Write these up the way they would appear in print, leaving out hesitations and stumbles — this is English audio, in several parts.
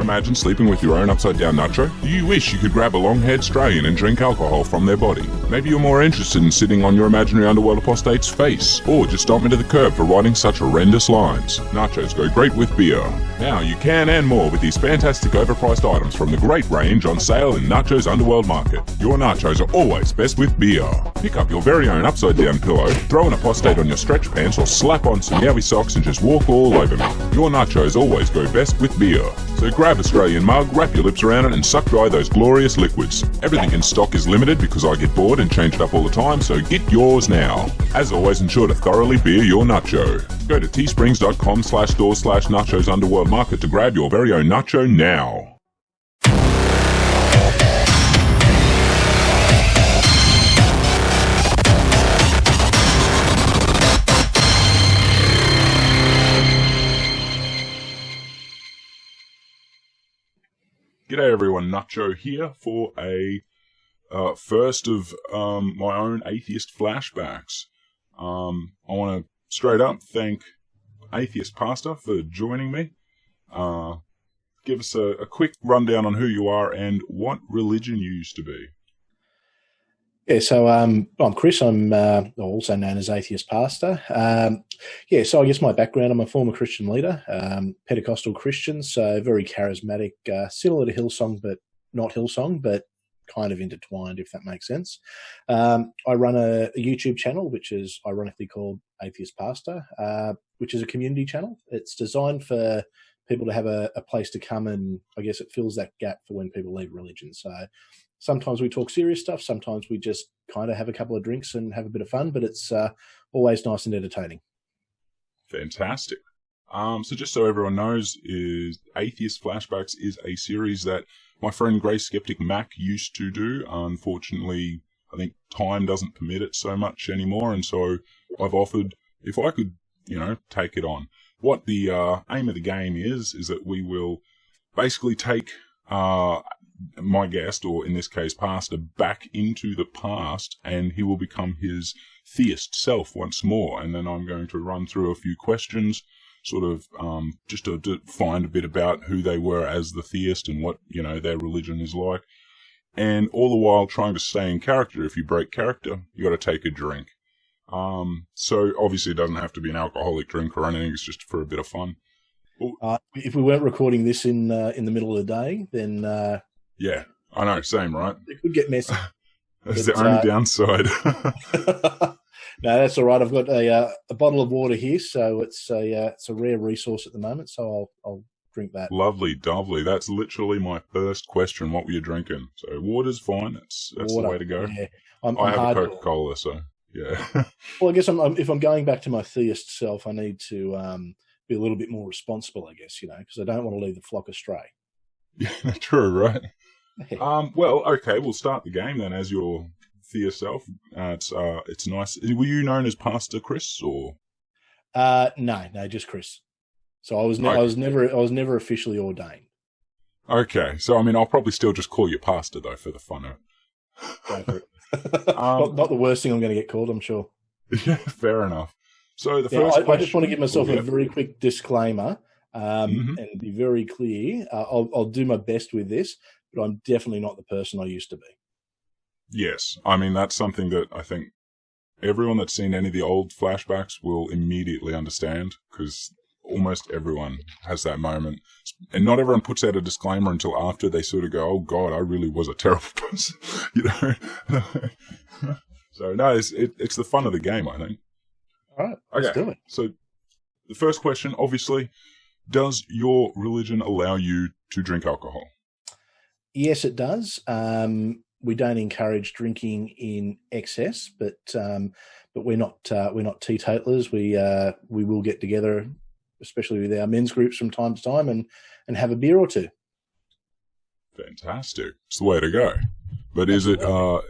imagine sleeping with your own upside-down Nacho? Do you wish you could grab a long-haired Australian and drink alcohol from their body? Maybe you're more interested in sitting on your imaginary underworld apostate's face, or just stomp me to the curb for writing such horrendous lines. Nachos go great with beer. Now you can and more with these fantastic overpriced items from the great range on sale in Nacho's Underworld Market. Your nachos are always best with beer. Pick up your very own upside-down pillow, throw an apostate on your stretch pants, or slap on some yowie socks and just walk all over me. Your nachos always go best with beer. So grab Australian mug, wrap your lips around it, and suck dry those glorious liquids. Everything in stock is limited because I get bored and change it up all the time, so get yours now. As always, ensure to thoroughly beer your nacho. Go to teesprings.com/store/nachos Underworld Market to grab your very own nacho now. G'day everyone, Nacho here for a first of my own Atheist Flashbacks. I want to straight up thank Atheist Pastor for joining me. Give us a quick rundown on who you are and what religion you used to be. Yeah, so I'm Chris. I'm also known as Atheist Pastor. So I guess my background, I'm a former Christian leader, Pentecostal Christian, so very charismatic, similar to Hillsong, but not Hillsong, but kind of intertwined, if that makes sense. I run a YouTube channel, which is ironically called Atheist Pastor, which is a community channel. It's designed for people to have a place to come, and I guess it fills that gap for when people leave religion. So sometimes we talk serious stuff, sometimes we just kind of have a couple of drinks and have a bit of fun, but it's always nice and entertaining. Fantastic. So just so everyone knows, is Atheist Flashbacks is a series that my friend Grey Skeptic Mac used to do. Unfortunately, I think time doesn't permit it so much anymore, and so I've offered if I could, take it on. What the aim of the game is that we will basically take my guest, or in this case Pastor, back into the past, and he will become his theist self once more. And then I'm going to run through a few questions, sort of just to find a bit about who they were as the theist and what their religion is like, and all the while trying to stay in character. If you break character, you got to take a drink. So obviously it doesn't have to be an alcoholic drink or anything. It's just for a bit of fun. If we weren't recording this in the middle of the day, then yeah, I know, same, right? It could get messy. That's the only downside. No, that's all right. I've got a bottle of water here, so it's a rare resource at the moment. So I'll drink that. Lovely, dovely. That's literally my first question. What were you drinking? So water's fine. That's water, the way to go. Yeah. I have a Coca-Cola, so yeah. Well, I guess if I'm going back to my theist self, I need to be a little bit more responsible, I guess, because I don't want to leave the flock astray. Yeah, true, right? Well, okay, we'll start the game then as your theist self. It's nice. Were you known as Pastor Chris, or? No, just Chris. So I was never officially ordained. Okay, so I'll probably still just call you Pastor though, for the fun of it. Go for it. Not the worst thing I'm going to get called, I'm sure. Yeah, fair enough. So the first question, I just want to give myself a very quick disclaimer and be very clear. I'll do my best with this, but I'm definitely not the person I used to be. Yes. That's something that I think everyone that's seen any of the old flashbacks will immediately understand, because almost everyone has that moment. And not everyone puts out a disclaimer until after they sort of go, oh God, I really was a terrible person, So no, it's the fun of the game, I think. All right, let's do it. So the first question, obviously, does your religion allow you to drink alcohol? Yes, it does. We don't encourage drinking in excess, but we're not teetotalers. We will get together, especially with our men's groups from time to time, and have a beer or two. Fantastic. It's the way to go. But is it so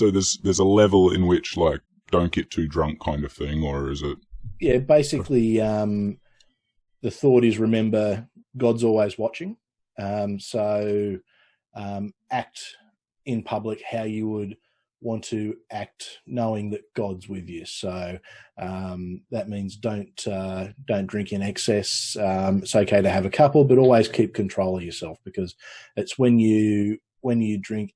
there's a level in which, like, don't get too drunk kind of thing, or is it? Yeah, basically, the thought is, remember, God's always watching. So act in public how you would want to act knowing that God's with you. So that means don't drink in excess. It's okay to have a couple, but always keep control of yourself, because it's when you drink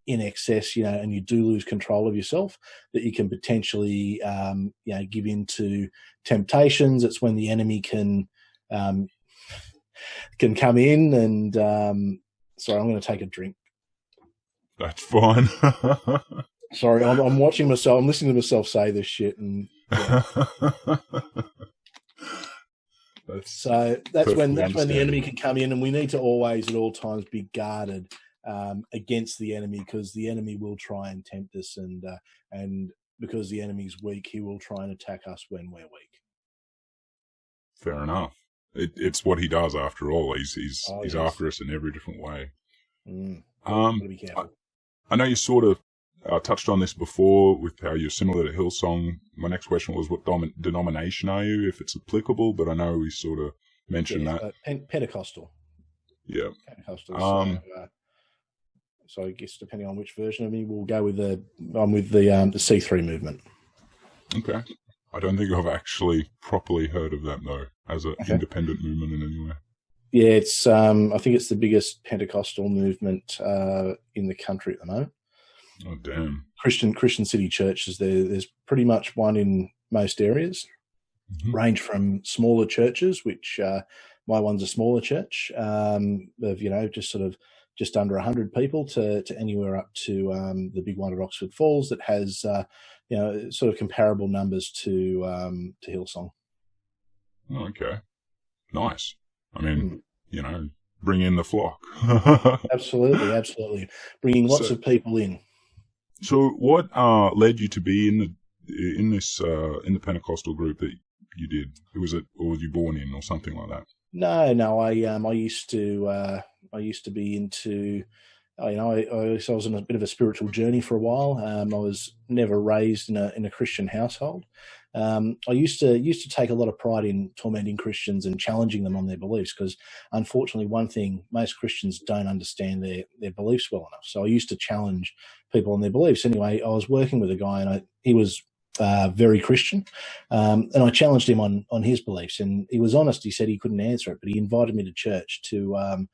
in excess, and you do lose control of yourself, that you can potentially give in to temptations. It's when the enemy can come in and sorry, I'm going to take a drink. That's fine. Sorry, I'm watching myself. I'm listening to myself say this shit, and so that's when the enemy can come in, and we need to always at all times be guarded against the enemy, because the enemy will try and tempt us, and because the enemy's weak, he will try and attack us when we're weak. Fair enough. It's what he does after all. He's after us in every different way. Gotta be careful. I know you sort of touched on this before with how you're similar to Hillsong. My next question was, what denomination are you, if it's applicable? But I know we sort of mentioned that. Pentecostal. Yeah. Pentecostal. So I guess depending on which version of me, we'll go with I'm with the C3 movement. Okay. I don't think I've actually properly heard of that though, as an independent movement in any way. Yeah, it's I think it's the biggest Pentecostal movement in the country at the moment. Oh damn! Christian city churches. There's pretty much one in most areas. Mm-hmm. Range from smaller churches, which my one's a smaller church of just under 100 people, to anywhere up to the big one at Oxford Falls that has sort of comparable numbers to Hillsong. Oh, okay, nice. I mean, bring in the flock. Absolutely. Bringing lots of people in. So what led you to be in the Pentecostal group that you did? Was you born in or something like that? No. I used to be into. I was on a bit of a spiritual journey for a while. I was never raised in a Christian household. I used to take a lot of pride in tormenting Christians and challenging them on their beliefs, because unfortunately, one thing, most Christians don't understand their beliefs well enough. So I used to challenge people on their beliefs. Anyway, I was working with a guy, and he was very Christian, and I challenged him on his beliefs, and he was honest. He said he couldn't answer it, but he invited me to church to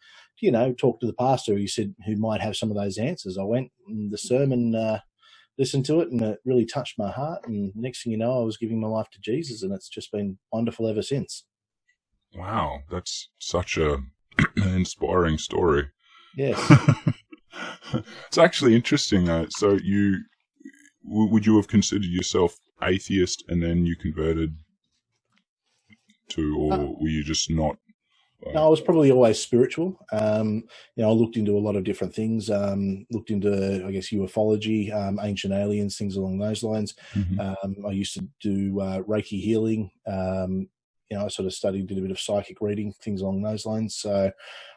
talk to the pastor. He said who might have some of those answers. I went, and the sermon. Listened to it, and it really touched my heart. And next thing you know, I was giving my life to Jesus, and it's just been wonderful ever since. Wow, that's such an inspiring story. Yes. It's actually interesting. So would you have considered yourself atheist and then you converted to, or were you just not? No, I was probably always spiritual. I looked into a lot of different things. Looked into, I guess, ufology, ancient aliens, things along those lines. Mm-hmm. I used to do Reiki healing. I sort of did a bit of psychic reading, things along those lines. So,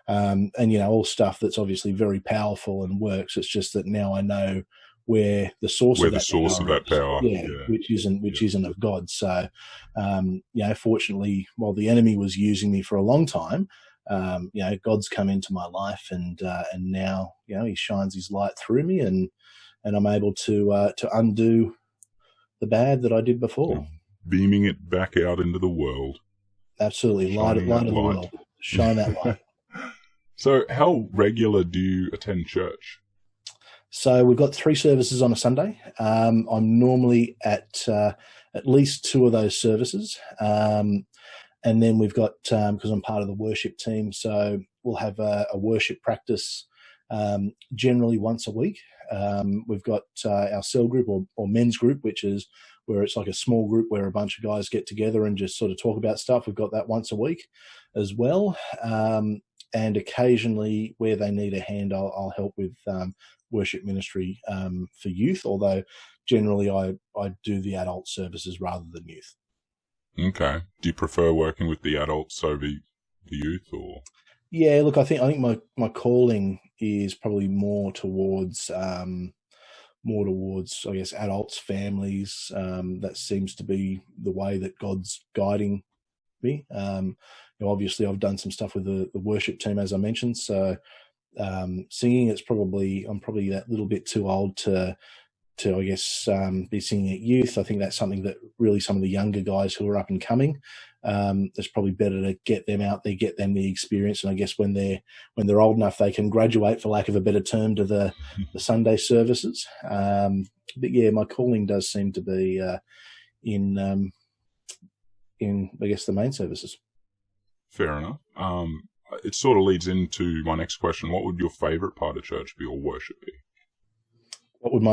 all stuff that's obviously very powerful and works. It's just that now I know where the source of that power, which isn't of God. So, fortunately, while the enemy was using me for a long time, God's come into my life, and now He shines His light through me, and I'm able to undo the bad that I did before, beaming it back out into the world. Absolutely, light of the world, shine that light. So, how regular do you attend church? So we've got 3 services on a Sunday. I'm normally at least 2 of those services. And then we've got, because I'm part of the worship team, so we'll have a worship practice generally once a week. We've got our cell group or men's group, which is where it's like a small group where a bunch of guys get together and just sort of talk about stuff. We've got that once a week as well. And occasionally where they need a hand, I'll help with worship ministry for youth, although generally I do the adult services rather than youth. Okay. Do you prefer working with the adults over the youth, or? Yeah, look, I think my calling is probably more towards I guess adults, families. That seems to be the way that God's guiding me. Obviously I've done some stuff with the worship team, as I mentioned, so singing, I'm probably that little bit too old to I guess, be singing at youth. I think that's something that really some of the younger guys who are up and coming, it's probably better to get them out there, get them the experience. And I guess when they're old enough, they can graduate, for lack of a better term, to the Sunday services. But yeah, my calling does seem to be in I guess the main services. Fair enough. It sort of leads into my next question. What would your favourite part of church be, or worship be? What would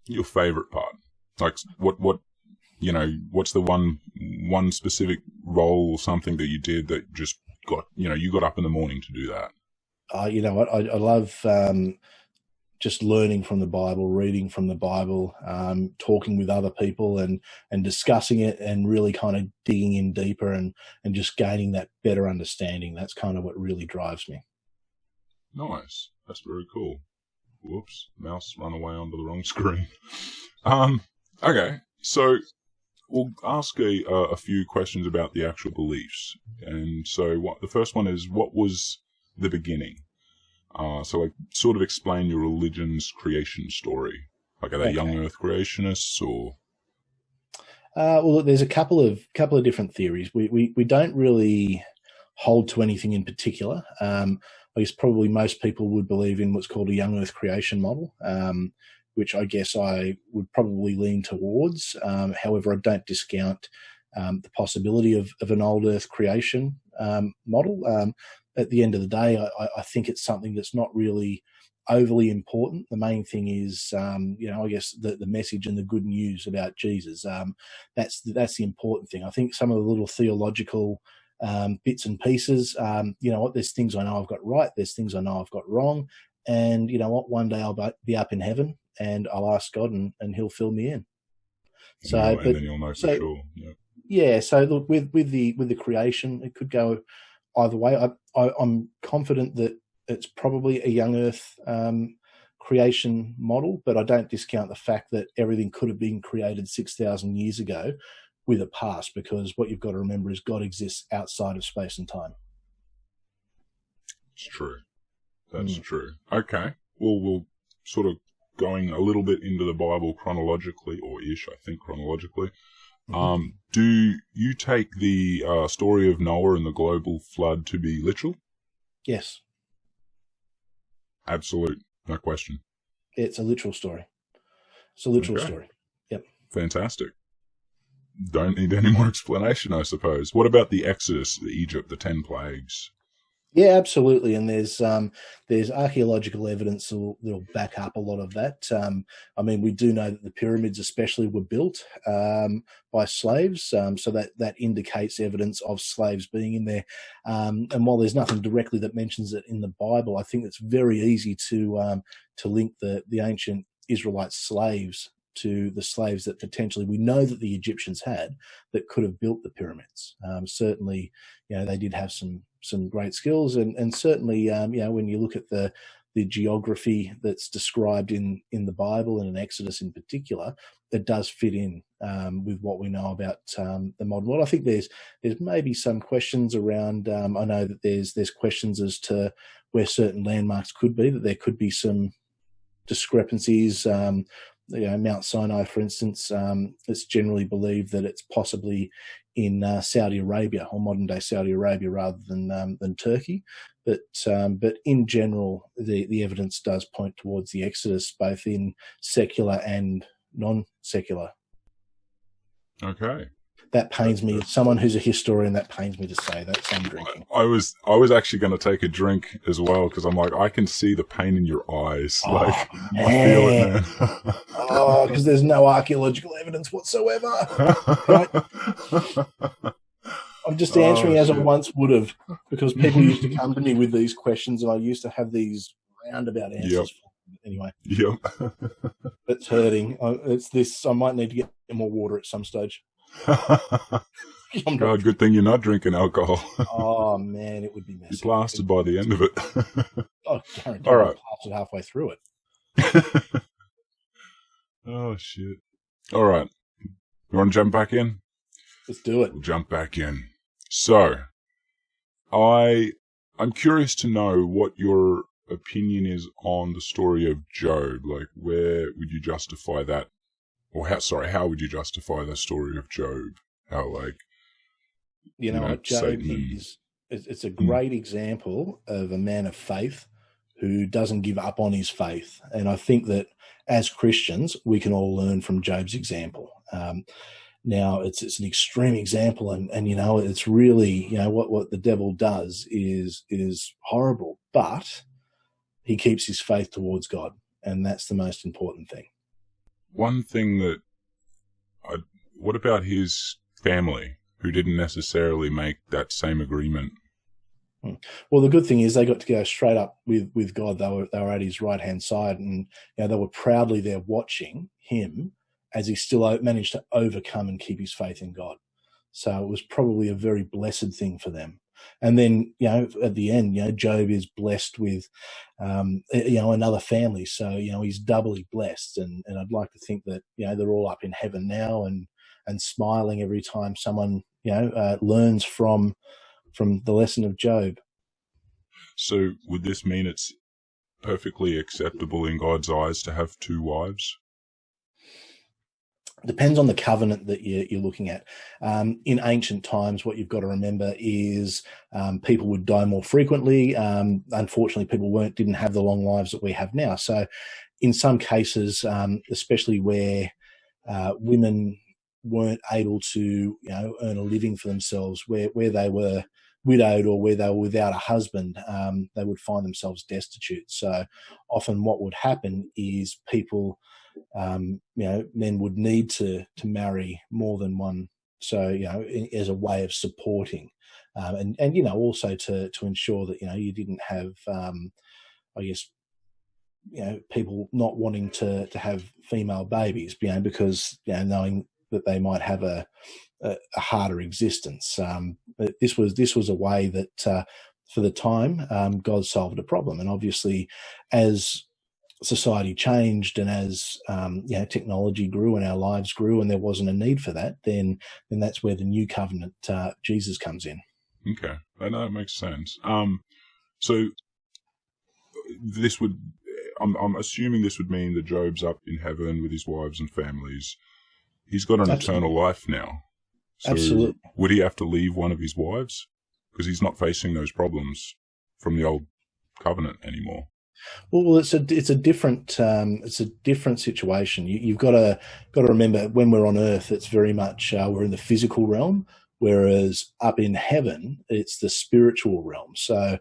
your favourite part? Like what what's the one specific role or something that you did that just got, you got up in the morning to do that? You know what? I love just learning from the Bible, reading from the Bible, talking with other people and discussing it, and really kind of digging in deeper and just gaining that better understanding. That's kind of what really drives me. Nice. That's very cool. Whoops, mouse run away onto the wrong screen. Okay, so we'll ask a few questions about the actual beliefs. And so the first one is, what was the beginning? So like, sort of explain your religion's creation story. Like, are they young Earth creationists, or? Well, there's a couple of different theories. We don't really hold to anything in particular. I guess probably most people would believe in what's called a young Earth creation model, which I guess I would probably lean towards. However, I don't discount the possibility of an old Earth creation model. At the end of the day, I think it's something that's not really overly important. The main thing is, I guess the message and the good news about Jesus. That's the important thing. I think some of the little theological bits and pieces, there's things I know I've got right, there's things I know I've got wrong, and you know what, one day I'll be up in heaven and I'll ask God and he'll fill me in. And then you'll know for sure. Yeah. So look, with the creation, it could go either way. I'm confident that it's probably a young Earth creation model, but I don't discount the fact that everything could have been created 6,000 years ago with a past, because what you've got to remember is God exists outside of space and time. It's true. That's true. Okay. Well, we'll sort of going a little bit into the Bible chronologically, or ish, I think chronologically. Do you take the story of Noah and the global flood to be literal? Yes. Absolute. No question. It's a literal story. It's a literal story. Yep. Fantastic. Don't need any more explanation, I suppose. What about the Exodus, the Egypt, the 10 plagues? Yeah, absolutely. And there's archaeological evidence that'll back up a lot of that. We do know that the pyramids especially were built by slaves, so that indicates evidence of slaves being in there. And while there's nothing directly that mentions it in the Bible, I think it's very easy to link the ancient Israelite slaves to the slaves that potentially we know that the Egyptians had that could have built the pyramids. Certainly, they did have some great skills, and certainly, when you look at the geography that's described in the Bible and in Exodus in particular, it does fit in with what we know about the modern world. I think there's maybe some questions around. I know that there's questions as to where certain landmarks could be, that there could be some discrepancies. Mount Sinai, for instance, it's generally believed that it's possibly in Saudi Arabia, or modern day Saudi Arabia, rather than Turkey. But in general, the evidence does point towards the Exodus, both in secular and non-secular. Okay. That pains me. As someone who's a historian, that pains me to say that. So I'm drinking. I was actually going to take a drink as well, because I'm like, I can see the pain in your eyes. I feel it, man. Because there's no archaeological evidence whatsoever. I'm just answering as I once would have, because people used to come to me with these questions, and I used to have these roundabout answers. Yep. Anyway. Yep. It's hurting. It's this. I might need to get more water at some stage. God, good thing you're not drinking alcohol. Oh man, it would be messy. You're blasted by the end of it. Guaranteed. All right. I'll pass it halfway through it. Oh shit! All right, you want to jump back in? Let's do it. We'll jump back in. So, I'm curious to know what your opinion is on the story of Job. Like, where would you justify that? Or how would you justify the story of Job? How, like, you know what, Job Satan it's a great example of a man of faith who doesn't give up on his faith. And I think that as Christians, we can all learn from Job's example. Now, it's an extreme example, and it's really, what the devil does is horrible, but he keeps his faith towards God, and that's the most important thing. One thing that, what about his family, who didn't necessarily make that same agreement? Well, the good thing is they got to go straight up with God. They were at his right hand side, and they were proudly there watching him as he still managed to overcome and keep his faith in God. So it was probably a very blessed thing for them. And then, at the end, Job is blessed with, another family. So, he's doubly blessed. And I'd like to think that, they're all up in heaven now and smiling every time someone, learns from the lesson of Job. So would this mean it's perfectly acceptable in God's eyes to have two wives? Depends on the covenant that you're looking at. In ancient times, what you've got to remember is people would die more frequently. Unfortunately, people didn't have the long lives that we have now. So in some cases, especially where women weren't able to earn a living for themselves, where they were widowed or where they were without a husband, they would find themselves destitute. So often what would happen is people men would need to marry more than one, so as a way of supporting, and also to ensure that you didn't have people not wanting to have female babies, because knowing that they might have a harder existence. This was a way that for the time God solved a problem, and obviously as society changed and as technology grew and our lives grew and there wasn't a need for that, then that's where the new covenant, Jesus, comes in. Okay, I know that makes sense. So this would, I'm assuming this would mean that Job's up in heaven with his wives and families. He's got an eternal life now. So Absolutely. Would he have to leave one of his wives? Because he's not facing those problems from the old covenant anymore. Well, it's a different situation. You've got to remember, when we're on Earth, it's very much we're in the physical realm, whereas up in heaven, it's the spiritual realm. So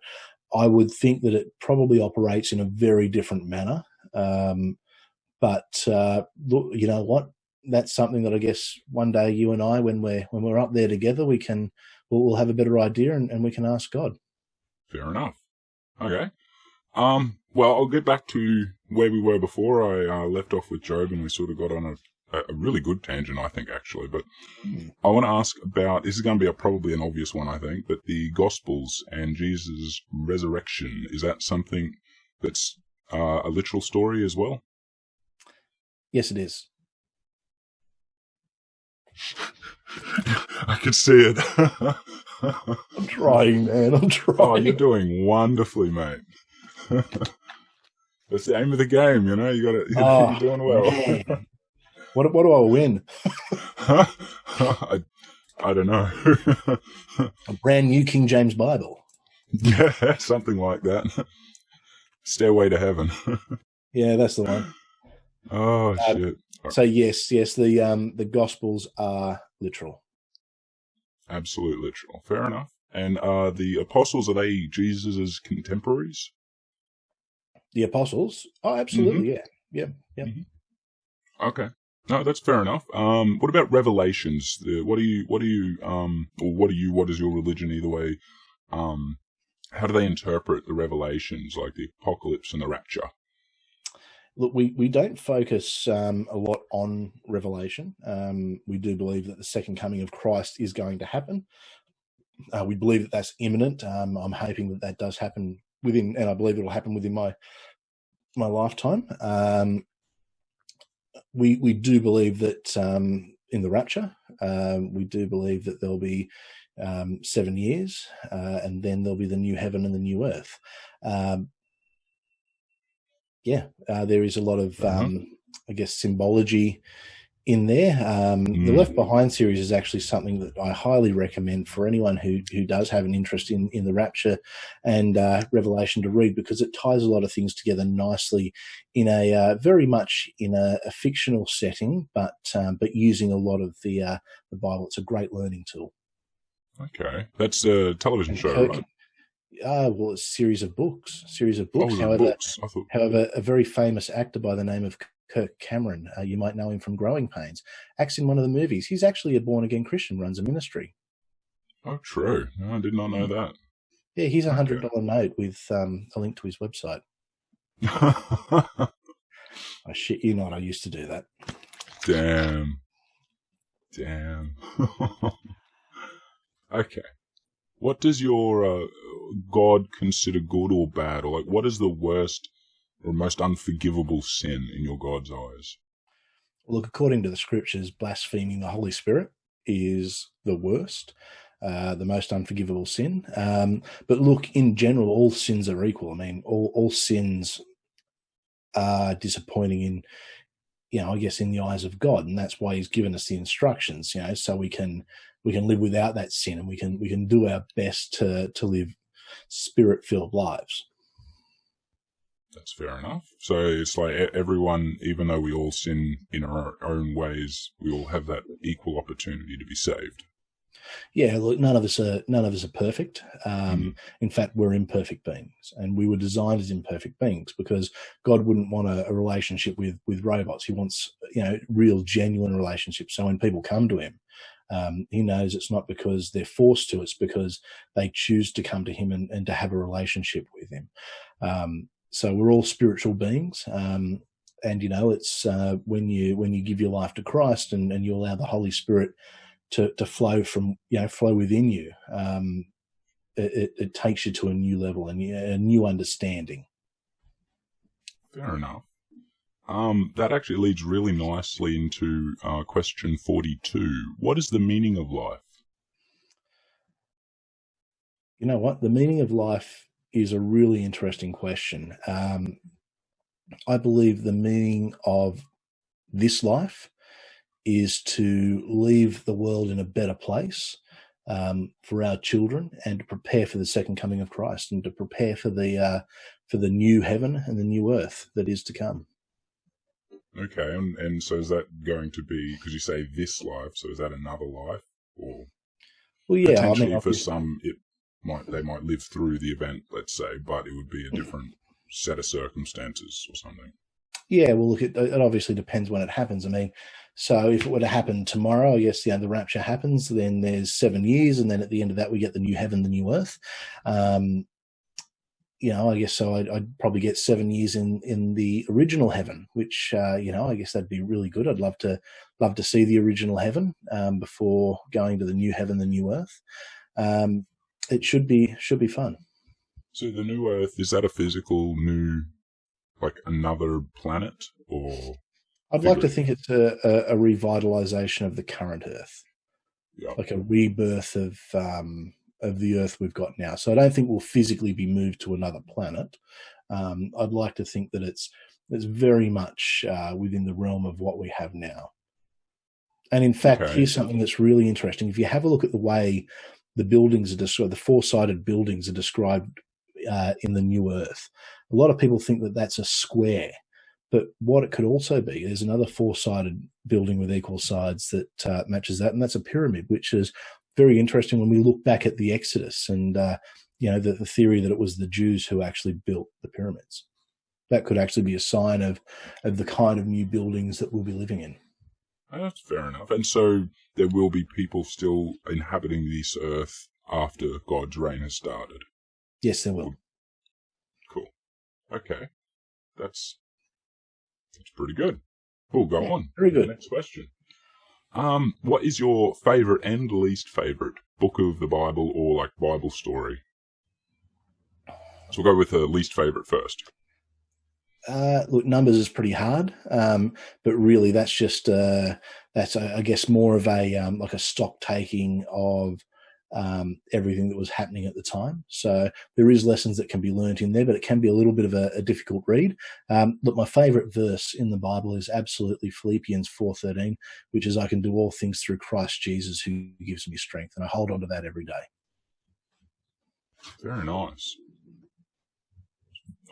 I would think that it probably operates in a very different manner. But look, you know what? That's something that I guess one day you and I, when we're up there together, we'll have a better idea and we can ask God. Fair enough. Okay. Well, I'll get back to where we were before. I left off with Job, and we sort of got on a really good tangent, I think, actually. But I want to ask about, this is going to be probably an obvious one, I think, but the Gospels and Jesus' resurrection. Is that something that's a literal story as well? Yes, it is. I can see it. I'm trying, man. I'm trying. Oh, you're doing wonderfully, mate. That's the aim of the game, you know. You're doing well. What do I win? I don't know. A brand new King James Bible. Yeah, something like that. Stairway to Heaven. Yeah, that's the one. Oh shit! So yes, the Gospels are literal. Absolute literal. Fair enough. And the apostles, are they Jesus' contemporaries? The apostles? Oh, absolutely. Mm-hmm. Yeah. Mm-hmm. Okay. No, that's fair enough. What about revelations? What is your religion either way? How do they interpret the revelations, like the apocalypse and the rapture? Look, we don't focus a lot on Revelation. We do believe that the second coming of Christ is going to happen. We believe that that's imminent. I'm hoping that does happen within, and I believe it will happen within my lifetime. We do believe that in the rapture, we do believe that there'll be 7 years, and then there'll be the new heaven and the new earth. Yeah, there is a lot of, I guess, symbology in there. The Left Behind series is actually something that I highly recommend for anyone who does have an interest in the rapture and Revelation to read, because it ties a lot of things together nicely in a very much in a fictional setting, but using a lot of the Bible. It's a great learning tool. Okay, that's a television show, right? Well, it's a series of books. Oh, books. I thought. However, a very famous actor by the name of Kirk Cameron, you might know him from Growing Pains, acts in one of the movies. He's actually a born-again Christian, runs a ministry. Oh, true. No, I did not know that. Yeah, he's $100 note with a link to his website. I shit you not, I used to do that. Damn. Okay. What does your God consider good or bad? Or like, what is the worst or most unforgivable sin in your God's eyes? Look, according to the scriptures, blaspheming the Holy Spirit is the worst, the most unforgivable sin. But look, in general, all sins are equal. I mean, all sins are disappointing in, I guess, in the eyes of God, and that's why He's given us the instructions, so we can live without that sin, and we can do our best to live Spirit-filled lives. That's fair enough. So it's like everyone, even though we all sin in our own ways, we all have that equal opportunity to be saved. Yeah, look, none of us are perfect. In fact, we're imperfect beings, and we were designed as imperfect beings because God wouldn't want a relationship with robots. He wants, real, genuine relationships. So when people come to Him, He knows it's not because they're forced to; it's because they choose to come to Him and to have a relationship with Him. So we're all spiritual beings, and it's when you give your life to Christ and you allow the Holy Spirit to flow flow within you, it takes you to a new level and a new understanding. Fair enough. That actually leads really nicely into question 42. What is the meaning of life? You know what? The meaning of life is a really interesting question. I believe the meaning of this life is to leave the world in a better place for our children, and to prepare for the second coming of Christ, and to prepare for the new heaven and the new earth that is to come. Okay, and so is that going to be, because you say this life, so is that another life, or potentially for some they might live through the event, let's say, but it would be a different set of circumstances or something? Yeah, well, look, it obviously depends when it happens. I mean, so if it were to happen tomorrow, I guess, the rapture happens, then there's 7 years, and then at the end of that, we get the new heaven, the new earth. I guess so I'd probably get 7 years in the original heaven, which, I guess that'd be really good. I'd love to see the original heaven before going to the new heaven, the new earth. It should be fun. So the new earth, is that a physical new, like another planet, or? I'd like to think it's a revitalization of the current earth, like a rebirth of the earth we've got now. So I don't think we'll physically be moved to another planet. I'd like to think that it's very much within the realm of what we have now. And in fact, Here's something that's really interesting. If you have a look at the way the buildings are described, the four-sided buildings are described in the new earth, a lot of people think that that's a square. But what it could also be, there's another four-sided building with equal sides that matches that, and that's a pyramid, which is very interesting when we look back at the Exodus and, the theory that it was the Jews who actually built the pyramids. That could actually be a sign of the kind of new buildings that we'll be living in. That's fair enough. And so there will be people still inhabiting this earth after God's reign has started? Yes, there will. Cool. Okay. That's pretty good. Cool, go on. Very good. Next question. What is your favourite and least favourite book of the Bible, or like Bible story? So we'll go with the least favourite first. Look, Numbers is pretty hard, but really that's just I guess more of a like a stock taking of everything that was happening at the time. So there is lessons that can be learnt in there, but it can be a little bit of a difficult read. Look, my favourite verse in the Bible is absolutely Philippians 4:13, which is, I can do all things through Christ Jesus who gives me strength. And I hold on to that every day. Very nice.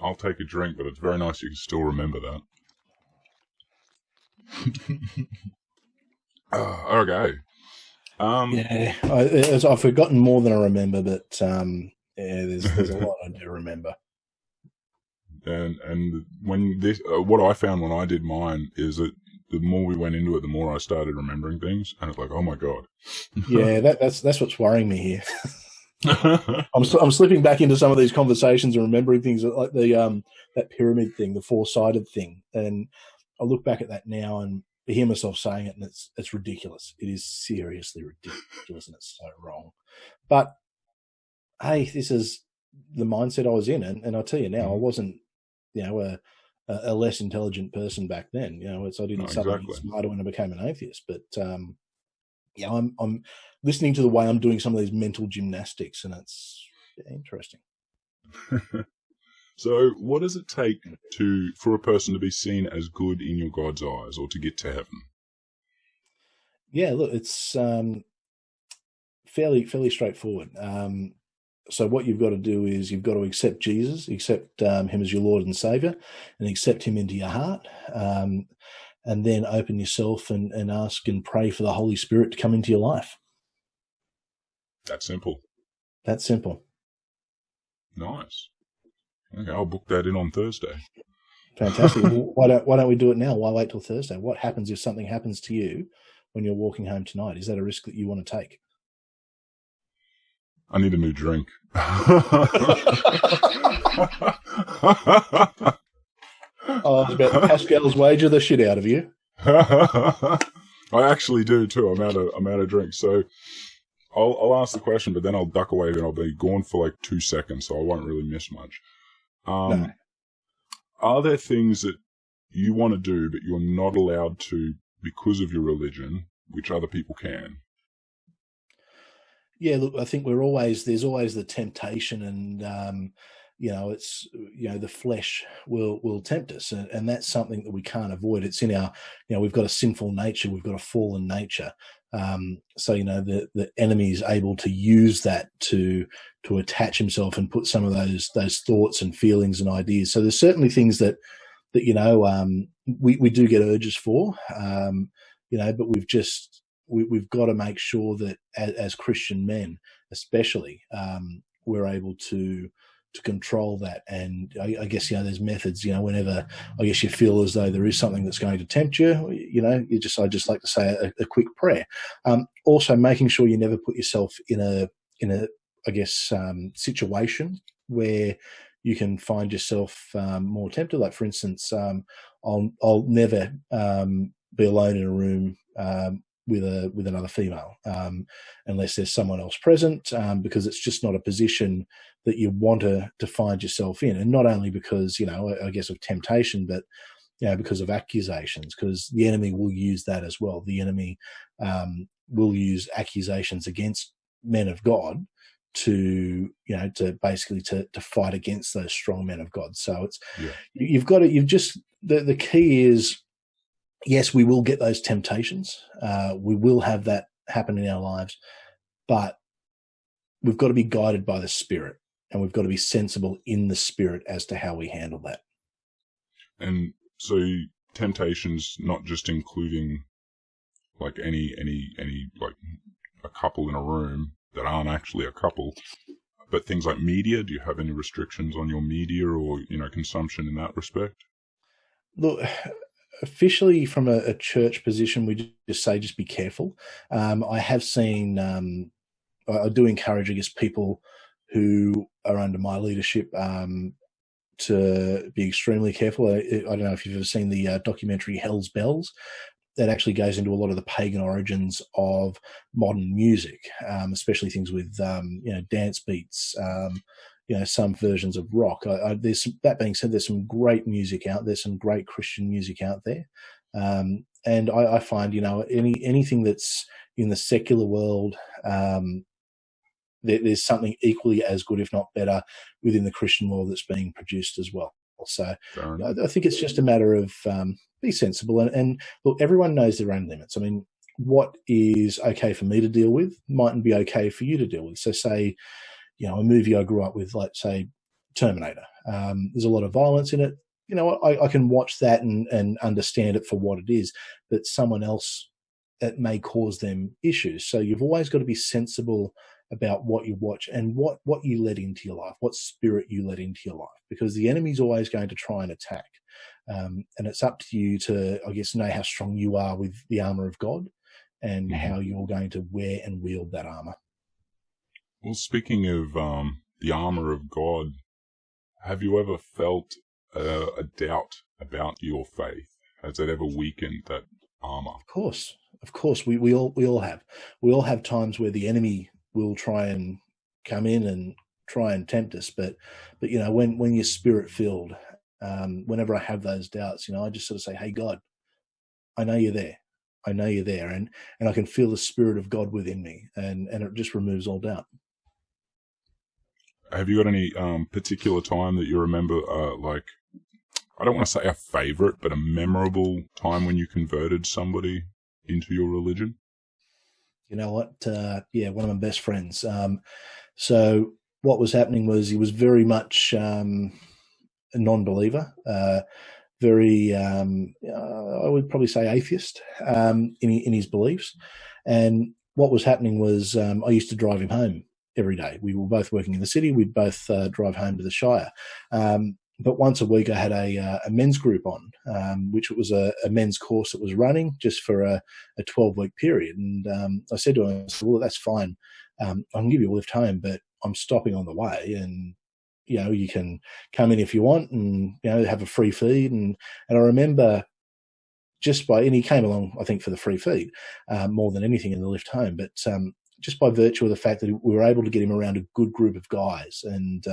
I'll take a drink, but it's very nice you can still remember that. Okay. Yeah, I've forgotten more than I remember, but there's a lot I do remember. And when this, what I found when I did mine is that the more we went into it, the more I started remembering things, and it's like, oh my god. Yeah, that's what's worrying me here. I'm slipping back into some of these conversations and remembering things like the that pyramid thing, the four-sided thing, and I look back at that now and I hear myself saying it, and it's ridiculous. It is seriously ridiculous, and it's so wrong. But hey, this is the mindset I was in, and I'll tell you now, I wasn't, a less intelligent person back then. I didn't suddenly get smarter when I became an atheist. But I'm listening to the way I'm doing some of these mental gymnastics, and it's interesting. So, what does it take for a person to be seen as good in your God's eyes, or to get to heaven? Yeah, look, it's fairly straightforward. So what you've got to do is you've got to accept Jesus, accept him as your Lord and Saviour, and accept him into your heart, and then open yourself and ask and pray for the Holy Spirit to come into your life. That simple. That simple. Nice. Okay, I'll book that in on Thursday. Fantastic. Why don't we do it now? Why wait till Thursday? What happens if something happens to you when you're walking home tonight? Is that a risk that you want to take? I need a new drink. Oh, it's about Pascal's wager the shit out of you. I actually do too. I'm out of drink, so I'll ask the question, but then I'll duck away and I'll be gone for like 2 seconds, so I won't really miss much. No. Are there things that you want to do but you're not allowed to because of your religion, which other people can? Yeah, look, I think there's always the temptation, and it's the flesh will tempt us, and that's something that we can't avoid. It's in our, we've got a sinful nature, we've got a fallen nature. So the enemy is able to use that to attach himself and put some of those thoughts and feelings and ideas. So there's certainly things that we do get urges for, but we've got to make sure that as Christian men, especially, we're able to control that. And I guess, there's methods, whenever I guess you feel as though there is something that's going to tempt you, I just like to say a quick prayer. Also making sure you never put yourself in a I guess, situation where you can find yourself more tempted. Like, for instance, I'll never be alone in a room with another female unless there's someone else present, because it's just not a position that you want to find yourself in. And not only because, I guess, of temptation, but because of accusations, because the enemy will use that as well. The enemy will use accusations against men of God to basically to fight against those strong men of God. So it's the key is, yes, we will get those temptations. We will have that happen in our lives, but we've got to be guided by the Spirit, and we've got to be sensible in the Spirit as to how we handle that. And so temptations, not just including like any like a couple in a room that aren't actually a couple, but things like media. Do you have any restrictions on your media or consumption in that respect? Look, officially from a church position, we just be careful. I have seen, I do encourage, I guess, people who are under my leadership to be extremely careful. I don't know if you've ever seen the documentary Hell's Bells. That actually goes into a lot of the pagan origins of modern music, especially things with dance beats, some versions of rock. That being said, there's some great music out there, some great Christian music out there, and I find anything that's in the secular world there's something equally as good, if not better, within the Christian law that's being produced as well. So I think it's just a matter of be sensible. And look, everyone knows their own limits. I mean, what is okay for me to deal with mightn't be okay for you to deal with. So say, a movie I grew up with, like, say, Terminator. There's a lot of violence in it. I can watch that and understand it for what it is, but someone else, it may cause them issues. So you've always got to be sensible about what you watch and what you let into your life, what spirit you let into your life, because the enemy's always going to try and attack. And it's up to you to, I guess, know how strong you are with the armor of God and how you're going to wear and wield that armor. Well, speaking of the armor of God, have you ever felt a doubt about your faith? Has it ever weakened that armor? Of course, we all have. We all have times where the enemy will try and come in and try and tempt us. But when you're spirit filled, whenever I have those doubts, I just sort of say, "Hey, God, I know you're there. I know you're there," and I can feel the Spirit of God within me, and it just removes all doubt. Have you got any particular time that you remember, like, I don't want to say a favorite, but a memorable time when you converted somebody into your religion? You know what? One of my best friends. So what was happening was he was very much a non-believer, very, I would probably say atheist in his beliefs. And what was happening was I used to drive him home every day. We were both working in the city. We'd both drive home to the Shire. But once a week I had a men's group on, which was a men's course that was running just for a 12-week period. And I said to him, "Well, that's fine. I can give you a lift home, but I'm stopping on the way, and you can come in if you want, and have a free feed." And I remember and he came along, I think, for the free feed more than anything in the lift home, but just by virtue of the fact that we were able to get him around a good group of guys, and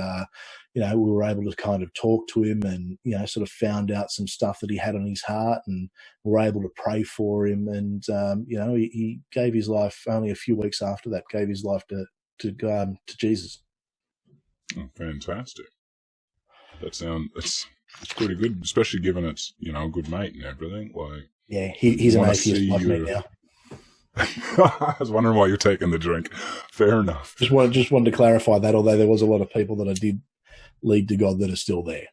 we were able to kind of talk to him, and sort of found out some stuff that he had on his heart, and were able to pray for him, and he gave his life only a few weeks after that. Gave his life to Jesus. Oh, fantastic! It's pretty good, especially given it's a good mate and everything. Like, yeah, he's an atheist like me now. I was wondering why you're taking the drink. Fair enough. Just wanted to clarify that, although there was a lot of people that I did lead to God that are still there.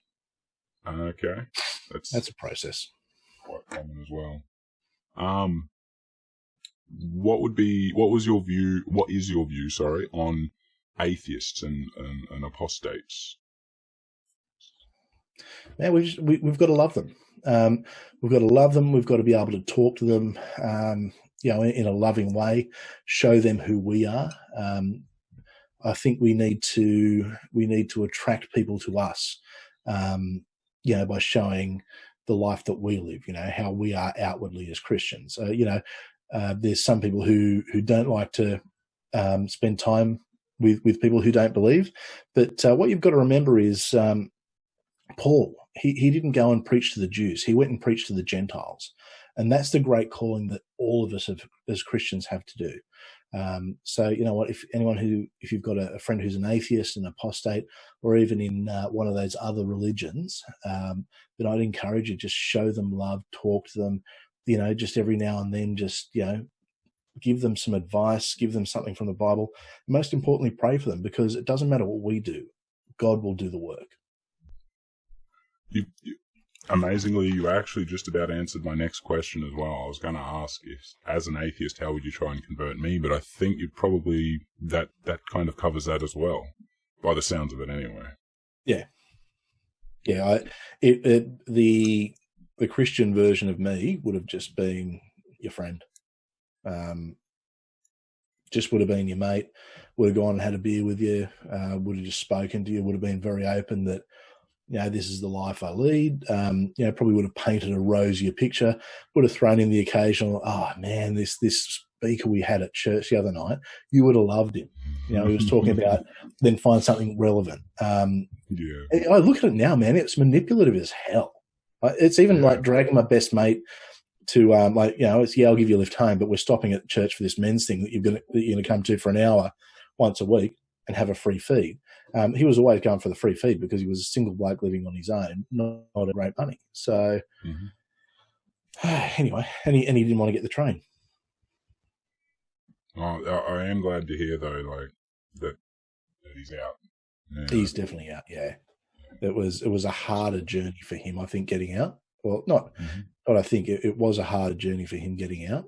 Okay. That's a process. Quite common as well. What is your view, on atheists and apostates? Man, we've got to love them. We've got to love them. We've got to be able to talk to them, in a loving way, show them who we are. I think we need to attract people to us, by showing the life that we live, how we are outwardly as Christians. There's some people who don't like to spend time with people who don't believe. But what you've got to remember is Paul, he didn't go and preach to the Jews. He went and preached to the Gentiles. And that's the great calling that all of us as Christians have to do. So, you know what, if you've got a friend who's an atheist, an apostate, or even in one of those other religions, then I'd encourage you, just show them love, talk to them, just every now and then, just, give them some advice, give them something from the Bible. Most importantly, pray for them, because it doesn't matter what we do. God will do the work. Amazingly, you actually just about answered my next question as well. I was going to ask, if, as an atheist, how would you try and convert me? But I think you'd probably, that kind of covers that as well, by the sounds of it anyway. Yeah. Yeah. The Christian version of me would have just been your friend. Just would have been your mate, would have gone and had a beer with you, would have just spoken to you, would have been very open that, this is the life I lead. Probably would have painted a rosier picture, would have thrown in the occasional, "Oh man, this speaker we had at church the other night, you would have loved him." He was talking about, then find something relevant. I look at it now, man, it's manipulative as hell. It's even like dragging my best mate to, it's, I'll give you a lift home, but we're stopping at church for this men's thing that you're going to come to for an hour once a week. and have a free feed. He was always going for the free feed because he was a single bloke living on his own, not a great money. So anyway, and he didn't want to get the train. Oh, I am glad to hear though, like that he's out. Yeah. He's definitely out. Yeah, it was a harder journey for him, I think, getting out. Well, not, but I think it was a harder journey for him getting out.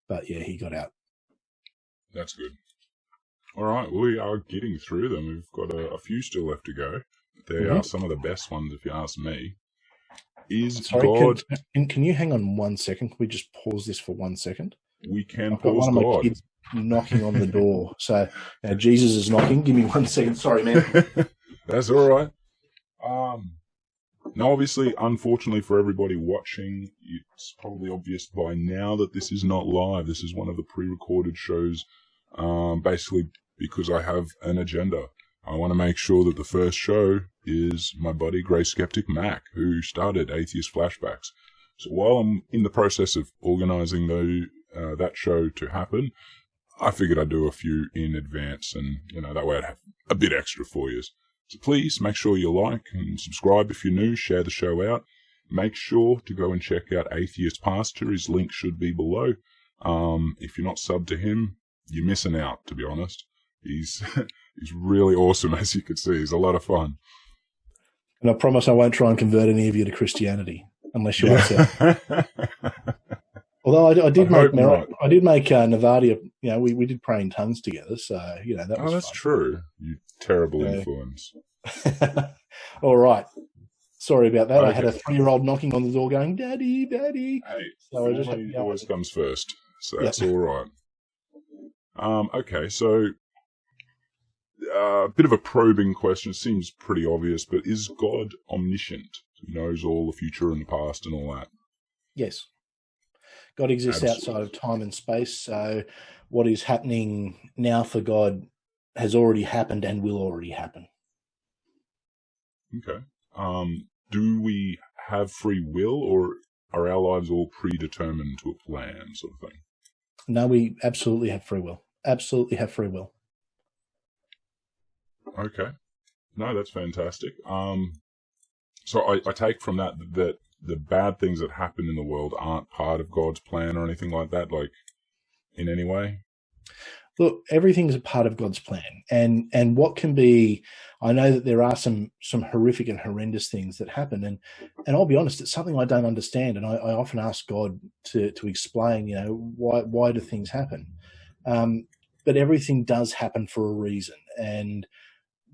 But yeah, he got out. That's good. All right, we are getting through them. We've got a few still left to go. They are some of the best ones, if you ask me. God... Can you hang on 1 second? Can we just pause this for 1 second? We can I've got pause one of God. my kids knocking on the door. So Jesus is knocking. Give me 1 second. Sorry, man. That's all right. Now, obviously, unfortunately for everybody watching, it's probably obvious by now that this is not live. This is one of the pre-recorded shows, basically because I have an agenda. I want to make sure that the first show is my buddy Grey Skeptic Mac, who started Atheist Flashbacks. So while I'm in the process of organising that show to happen, I figured I'd do a few in advance, and that way I'd have a bit extra for you. So please make sure you like and subscribe if you're new, share the show out. Make sure to go and check out Atheist Pastor. His link should be below. If you're not subbed to him, you're missing out, to be honest. He's really awesome, as you can see. He's a lot of fun. And I promise I won't try and convert any of you to Christianity, unless you accept. Although I did make Nevada, we did pray in tongues together, so that was that's fun. true. You terrible influence. All right. Sorry about that. Okay. I had a 3-year-old knocking on the door going, "Daddy, Daddy." Hey, so family always comes first, so that's all right. Okay, so a bit of a probing question. Seems pretty obvious, but is God omniscient? He knows all the future and the past and all that? Yes. God exists outside of time and space, so what is happening now for God has already happened and will already happen. Okay. Do we have free will, or are our lives all predetermined to a plan, sort of thing? No, we absolutely have free will. Absolutely have free will. Okay. No, that's fantastic. So I take from that the bad things that happen in the world aren't part of God's plan or anything like that, like in any way? Look, everything's a part of God's plan. And what can be, I know that there are some horrific and horrendous things that happen. And I'll be honest, it's something I don't understand. And I often ask God to explain, why do things happen? But everything does happen for a reason. And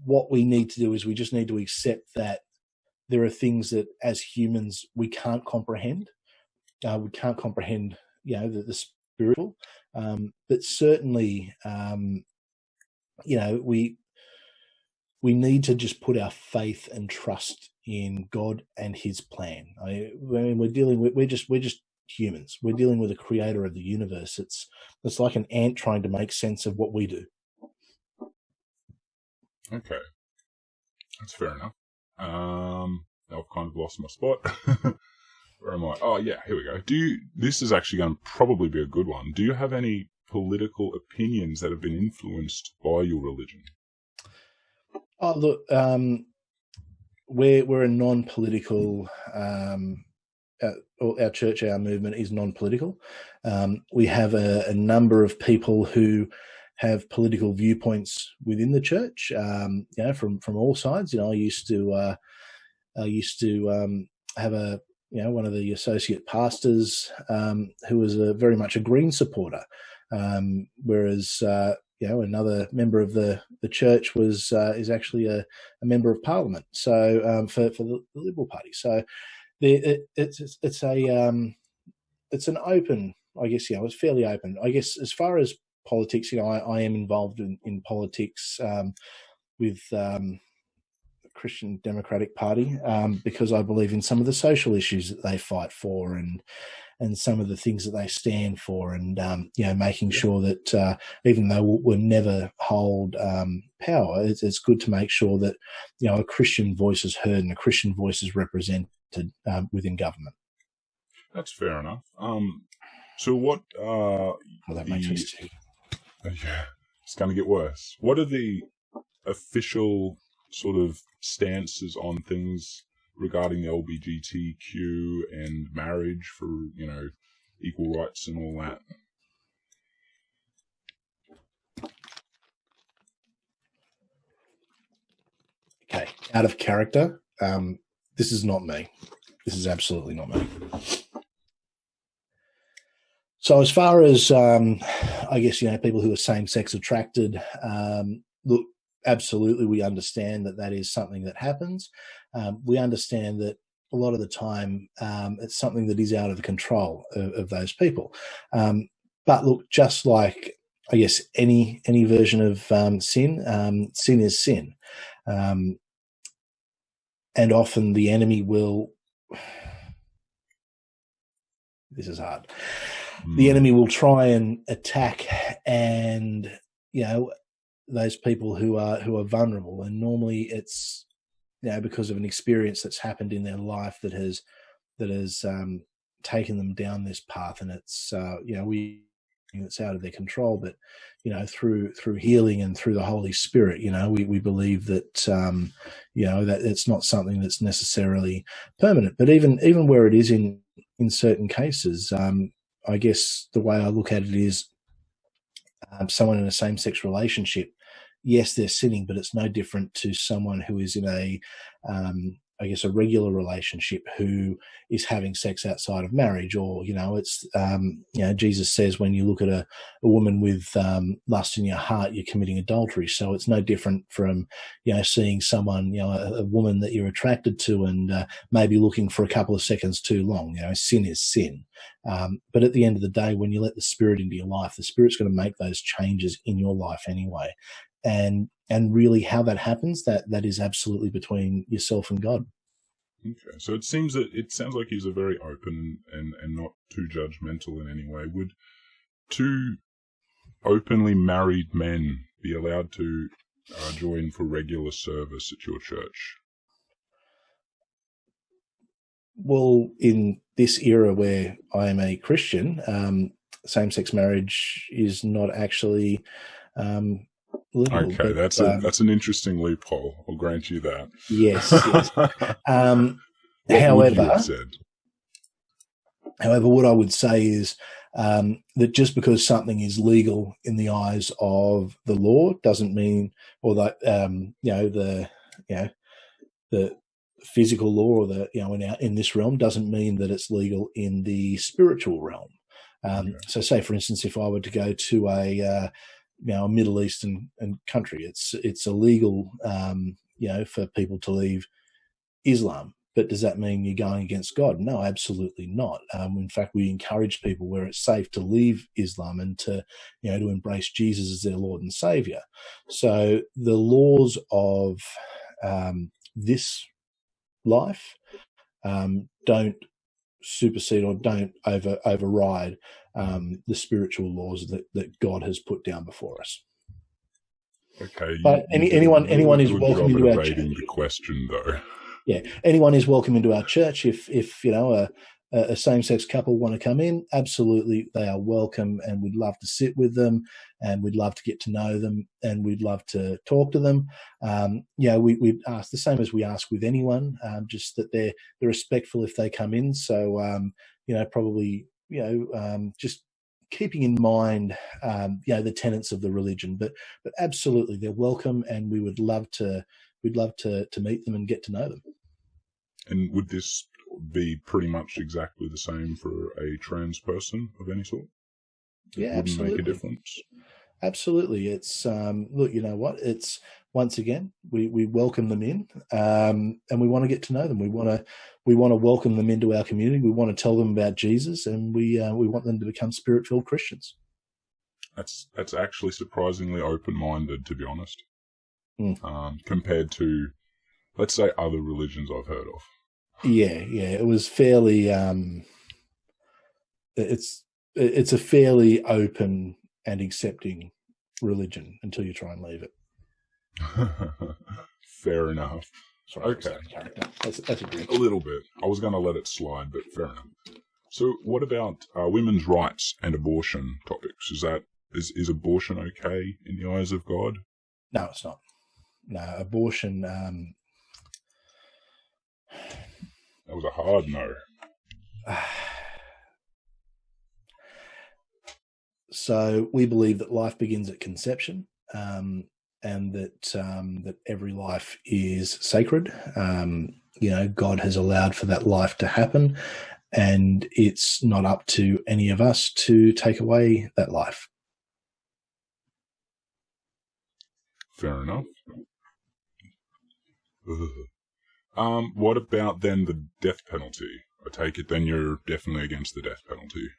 what we need to do is we just need to accept that there are things that as humans we can't comprehend. We can't comprehend, the spiritual. But certainly, we need to just put our faith and trust in God and His plan. I mean, we're just humans. We're dealing with the creator of the universe. It's like an ant trying to make sense of what we do. Okay. That's fair enough. I've kind of lost my spot. Where am I? Oh, yeah, here we go. This is actually going to probably be a good one. Do you have any political opinions that have been influenced by your religion? Oh, look, we're a non-political, our church, our movement is non-political. We have a number of people who have political viewpoints within the church, from all sides. I used to have one of the associate pastors who was very much a Green supporter, whereas another member of the church is actually a member of Parliament. So for the Liberal Party, so it's an open, I guess. It's fairly open, I guess, as far as politics. I am involved in politics with the Christian Democratic Party because I believe in some of the social issues that they fight for and some of the things that they stand for, and making sure that even though we'll never hold power, it's good to make sure that a Christian voice is heard and a Christian voice is represented within government. That's fair enough. So what? That makes sense too. Yeah. It's going to get worse. What are the official sort of stances on things regarding the LGBTQ and marriage for, equal rights and all that? Okay, out of character, this is not me. This is absolutely not me. So as far as, I guess, people who are same-sex attracted, look, absolutely we understand that is something that happens. We understand that a lot of the time it's something that is out of the control of those people. But look, just like, I guess, any version of sin, sin is sin. And often the enemy will... This is hard. The enemy will try and attack and, those people who are vulnerable. And normally it's, because of an experience that's happened in their life that has taken them down this path. And it's, it's out of their control. But, through healing and through the Holy Spirit, we believe that, that it's not something that's necessarily permanent. But even where it is in certain cases, I guess the way I look at it is someone in a same-sex relationship, yes, they're sinning, but it's no different to someone who is in a regular relationship who is having sex outside of marriage, or, it's, Jesus says when you look at a woman with lust in your heart, you're committing adultery. So it's no different from, seeing someone, a woman that you're attracted to and maybe looking for a couple of seconds too long. Sin is sin. But at the end of the day, when you let the Spirit into your life, the Spirit's going to make those changes in your life anyway. And really how that happens, that is absolutely between yourself and God. Okay, so it sounds like he's a very open and not too judgmental in any way. Would two openly married men be allowed to join for regular service at your church? Well, in this era where I am a Christian, same-sex marriage is not actually legal. Okay, that's an interesting loophole. I'll grant you that. Yes. However, what I would say is that just because something is legal in the eyes of the law doesn't mean, or that the physical law, or the in this realm doesn't mean that it's legal in the spiritual realm. So, say for instance, if I were to go to a Middle Eastern country, it's illegal, for people to leave Islam. But does that mean you're going against God? No, absolutely not. In fact, we encourage people where it's safe to leave Islam and to embrace Jesus as their Lord and Savior. So the laws of this life don't supersede or don't override the spiritual laws that God has put down before us. Okay, but anyone is welcome into our church. The question, though. Yeah, anyone is welcome into our church. If a same-sex couple want to come in, absolutely, they are welcome, and we'd love to sit with them, and we'd love to get to know them, and we'd love to talk to them. We ask the same as we ask with anyone, just that they're respectful if they come in. So, just keeping in mind, the tenets of the religion, but absolutely, they're welcome, and we'd love to meet them and get to know them. And would this be pretty much exactly the same for a trans person of any sort? Yeah, absolutely. Wouldn't make a difference? Absolutely. It's, look, you know what? It's, once again, we welcome them in, and we want to get to know them. We want to welcome them into our community. We want to tell them about Jesus, and we want them to become Spirit-filled Christians. That's actually surprisingly open-minded, to be honest. Compared to, let's say, other religions I've heard of. Yeah, it was fairly. It's a fairly open and accepting religion until you try and leave it. Fair enough. Sorry, okay, that's a little bit. I was going to let it slide, but fair enough. So, what about women's rights and abortion topics? Is that Is abortion okay in the eyes of God? No, it's not. No, abortion. That was a hard no. So we believe that life begins at conception, and that every life is sacred. God has allowed for that life to happen, and it's not up to any of us to take away that life. Fair enough. What about then the death penalty? I take it then you're definitely against the death penalty.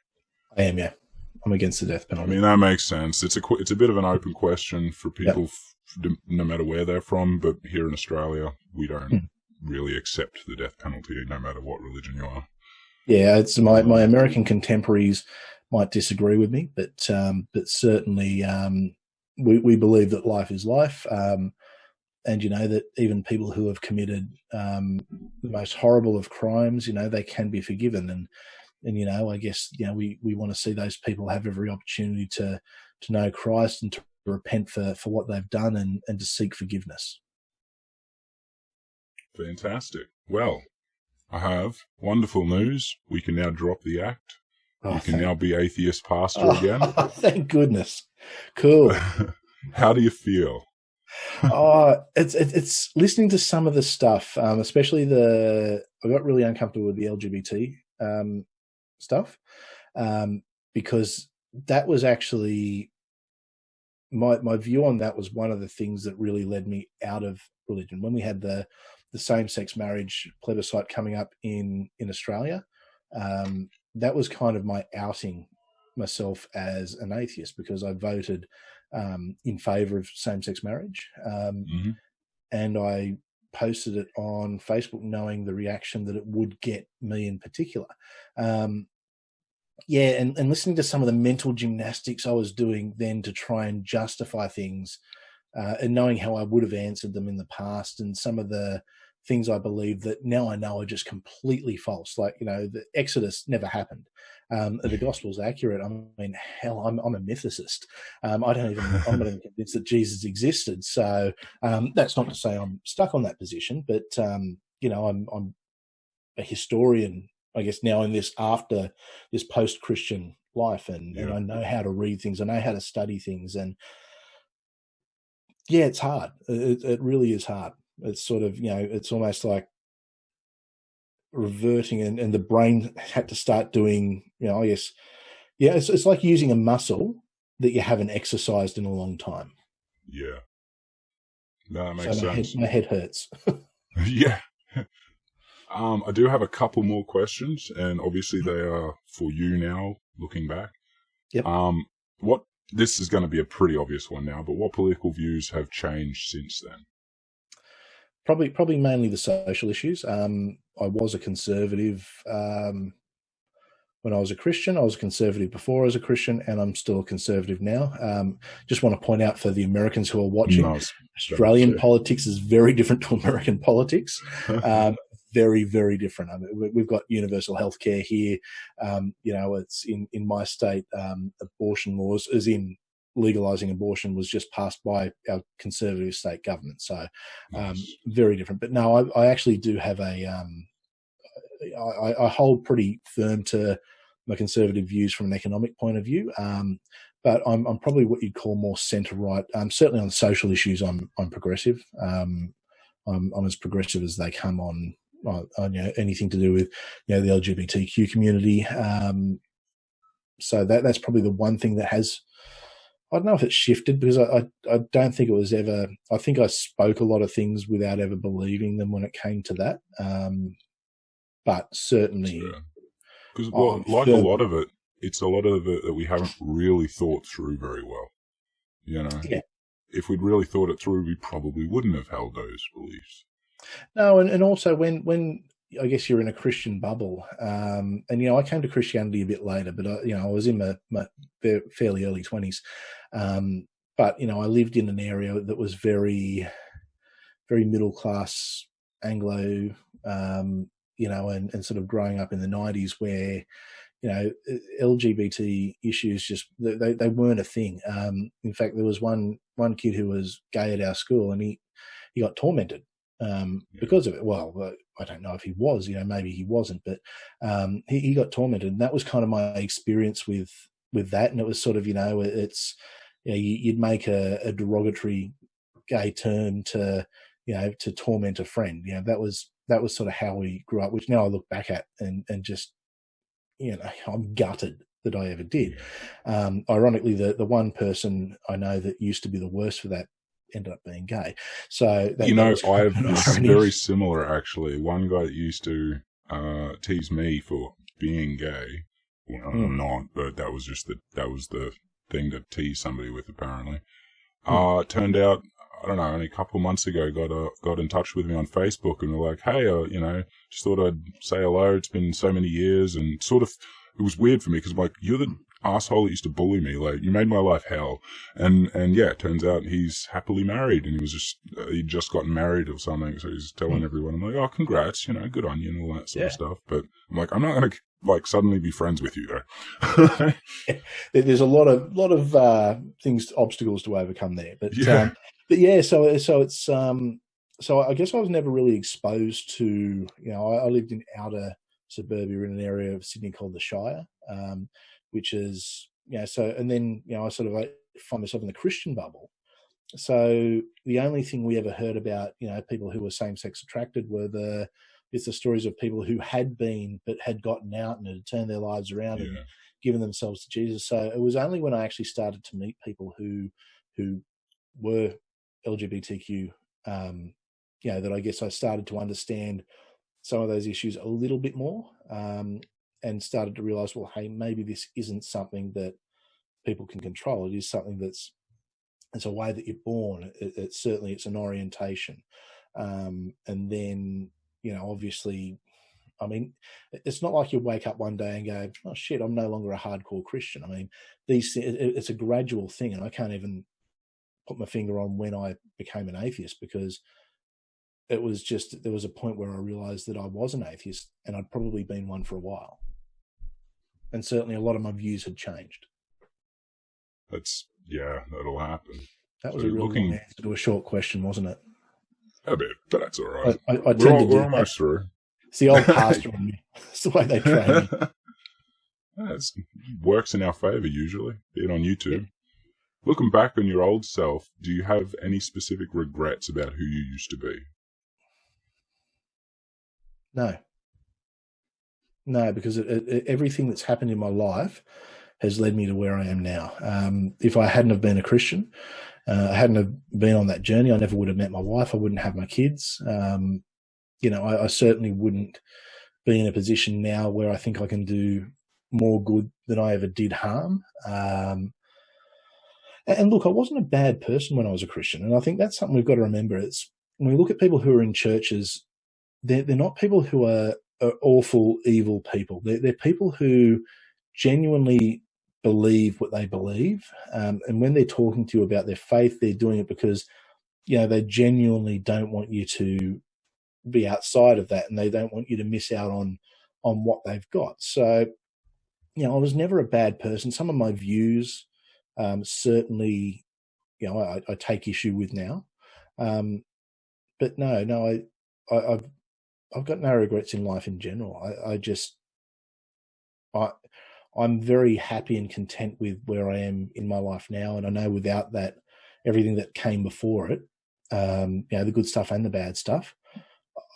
I am, yeah. I'm against the death penalty. I mean, that makes sense. It's a bit of an open question for people, no matter where they're from. But here in Australia, we don't really accept the death penalty, no matter what religion you are. Yeah, it's my American contemporaries might disagree with me, but certainly we believe that life is life, and that even people who have committed the most horrible of crimes, they can be forgiven, and I guess we want to see those people have every opportunity to know Christ and to repent for what they've done and to seek forgiveness. Fantastic. Well, I have wonderful news. We can now drop the act. You can now be atheist pastor again. Thank goodness. Cool. How do you feel? It's listening to some of the stuff, especially I got really uncomfortable with the LGBT stuff, because that was actually my view on that was one of the things that really led me out of religion. When we had the same-sex marriage plebiscite coming up in Australia, that was kind of my outing myself as an atheist, because I voted in favour of same-sex marriage, and I posted it on Facebook knowing the reaction that it would get me in particular. And listening to some of the mental gymnastics I was doing then to try and justify things, and knowing how I would have answered them in the past, and some of the things I believe that now I know are just completely false. Like, the Exodus never happened. The gospel's accurate. I mean, hell, I'm a mythicist. I'm not even convinced that Jesus existed. So that's not to say I'm stuck on that position, but I'm a historian, I guess, now in this after this post-Christian life, and I know how to read things. I know how to study things, and it's hard. It really is hard. It's sort of, it's almost like reverting, and the brain had to start doing, I guess, it's like using a muscle that you haven't exercised in a long time. Yeah. No, that makes sense. My head hurts. Yeah. I do have a couple more questions, and obviously they are for you now, looking back. Yep. This is going to be a pretty obvious one now, but what political views have changed since then? Probably mainly the social issues. I was a conservative when I was a Christian. I was a conservative before I was a Christian, and I'm still a conservative now. Just want to point out for the Americans who are watching, Australian politics is very different to American politics. Very, very different. I mean, we've got universal health care here. It's in my state, abortion laws, as in legalizing abortion, was just passed by our conservative state government. So very different. But no, I actually do have I hold pretty firm to my conservative views from an economic point of view. But I'm probably what you'd call more centre-right. Certainly on social issues, I'm progressive. I'm as progressive as they come on anything to do with the LGBTQ community. So that's probably the one thing that has. I don't know if it's shifted, because I don't think it was ever. I think I spoke a lot of things without ever believing them when it came to that. But certainly, because a lot of it, it's a lot of it that we haven't really thought through very well. If we'd really thought it through, we probably wouldn't have held those beliefs. No, and also when I guess you're in a Christian bubble, and I came to Christianity a bit later, but I was in my fairly early 20s, but I lived in an area that was very, very middle class Anglo, and sort of growing up in the 90s, where LGBT issues just they weren't a thing. In fact, there was one kid who was gay at our school, and he got tormented because of it. Well, I don't know if he was, maybe he wasn't, but he got tormented, and that was kind of my experience with that. And it was sort of, it's you'd make a derogatory gay term to to torment a friend. That was sort of how we grew up, which now I look back at and just I'm gutted that I ever did. Ironically, the one person I know that used to be the worst for that ended up being gay. So it's very similar actually. One guy that used to tease me for being gay. Well, I'm not, but that was the thing to tease somebody with apparently. Turned out, I don't know, only a couple of months ago got in touch with me on Facebook and were like, hey, just thought I'd say hello. It's been so many years, and sort of, it was weird for me because I'm like, you're the asshole that used to bully me. Like, you made my life hell. And yeah, it turns out he's happily married, and he'd just gotten married or something. So he's telling everyone, I'm like, oh, congrats, good on you and all that sort of stuff. But I'm like, I'm not going to suddenly be friends with you though. There's a lot of things, obstacles to overcome there. But yeah, so it's so I guess I was never really exposed to, I lived in outer suburbia in an area of Sydney called the Shire, which is, and then, I sort of find myself in the Christian bubble. So the only thing we ever heard about, people who were same-sex attracted were the stories of people who had been, but had gotten out and had turned their lives around and given themselves to Jesus. So it was only when I actually started to meet people who were LGBTQ, that I guess I started to understand some of those issues a little bit more, and started to realize, well, hey, maybe this isn't something that people can control. It is something it's a way that you're born. It's certainly, it's an orientation. And then, obviously, I mean, it's not like you wake up one day and go, oh shit, I'm no longer a hardcore Christian. I mean, it's a gradual thing, and I can't even put my finger on when I became an atheist, because it was just, there was a point where I realized that I was an atheist, and I'd probably been one for a while. And certainly a lot of my views had changed. That'll happen. That was a real long answer to a short question, wasn't it? A bit, but that's all right. We're almost through. It's the old pastor in me. It's the way they train me. It works in our favour usually, being on YouTube. Yeah. Looking back on your old self, do you have any specific regrets about who you used to be? No, because everything that's happened in my life has led me to where I am now. If I hadn't have been a Christian, I hadn't have been on that journey, I never would have met my wife. I wouldn't have my kids. I certainly wouldn't be in a position now where I think I can do more good than I ever did harm. And look, I wasn't a bad person when I was a Christian. And I think that's something we've got to remember. It's when we look at people who are in churches, they're not people who are awful, evil people. They're people who genuinely believe what they believe. And when they're talking to you about their faith, they're doing it because, they genuinely don't want you to be outside of that, and they don't want you to miss out on what they've got. So, I was never a bad person. Some of my views, certainly, I take issue with now. But no, I've got no regrets in life in general. I'm very happy and content with where I am in my life now. And I know without that, everything that came before it, the good stuff and the bad stuff,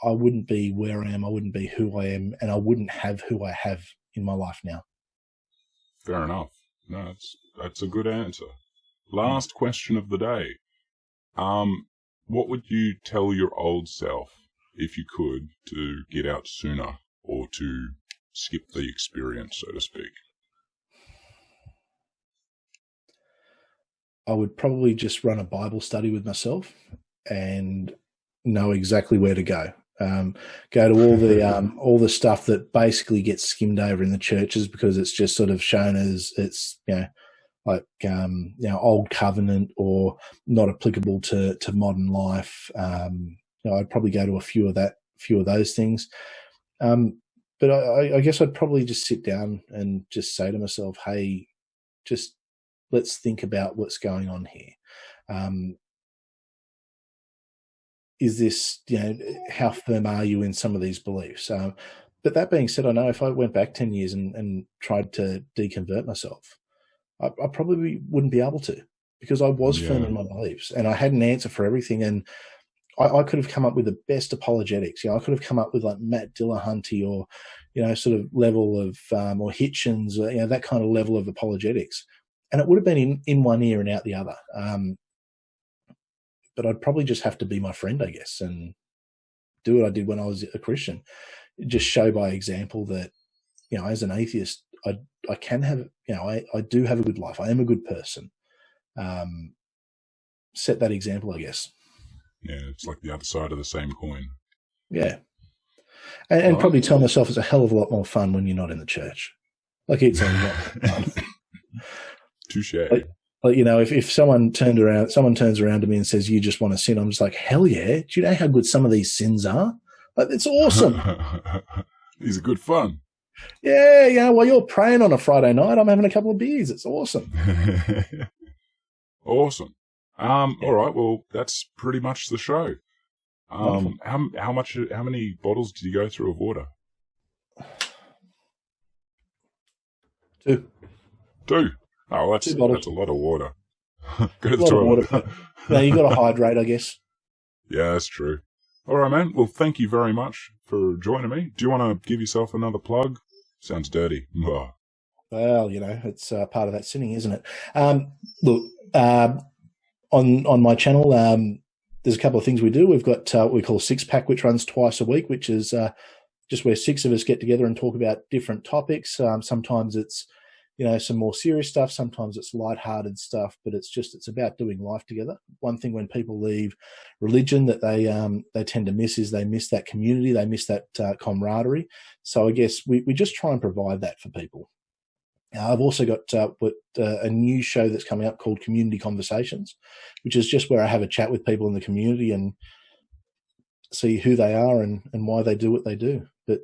I wouldn't be where I am. I wouldn't be who I am, and I wouldn't have who I have in my life now. Fair enough. No, that's a good answer. Last question of the day. What would you tell your old self, if you could, to get out sooner or to skip the experience, so to speak? I would probably just run a Bible study with myself and know exactly where to go. Go to all the stuff that basically gets skimmed over in the churches because it's just sort of shown as it's old covenant or not applicable to modern life. I'd probably go to a few of those things. but I guess I'd probably just sit down and just say to myself, hey, just let's think about what's going on here. Is this, how firm are you in some of these beliefs? But that being said, I know if I went back 10 years and tried to deconvert myself, I probably wouldn't be able to, because I was firm in my beliefs and I had an answer for everything. And I could have come up with the best apologetics. I could have come up with like Matt Dillahunty or, sort of level of, or Hitchens, that kind of level of apologetics. And it would have been in one ear and out the other. But I'd probably just have to be my friend, I guess, and do what I did when I was a Christian. Just show by example that, as an atheist, I can have, I do have a good life. I am a good person. Set that example, I guess. Yeah, it's like the other side of the same coin. Yeah. And probably tell myself it's a hell of a lot more fun when you're not in the church. Like, it's a lot more fun. Touche. Like, if someone turns around to me and says, you just want to sin, I'm just like, hell yeah. Do you know how good some of these sins are? Like, it's awesome. These are good fun. Yeah, while you're praying on a Friday night, I'm having a couple of beers. It's awesome. Awesome. All right. Well, that's pretty much the show. How many bottles did you go through of water? 2. 2. Oh, that's a lot of water. Go to the toilet. No, you got to hydrate, I guess. Yeah, that's true. All right, man. Well, thank you very much for joining me. Do you want to give yourself another plug? Sounds dirty. Oh. Well, it's part of that sinning, isn't it? Look, on my channel, there's a couple of things we do. We've got what we call Six Pack, which runs twice a week, which is just where 6 of us get together and talk about different topics. Sometimes it's, some more serious stuff. Sometimes it's lighthearted stuff, but it's about doing life together. One thing when people leave religion that they tend to miss is they miss that community. They miss that camaraderie. So I guess we just try and provide that for people. I've also got a new show that's coming up called Community Conversations, which is just where I have a chat with people in the community and see who they are and why they do what they do. But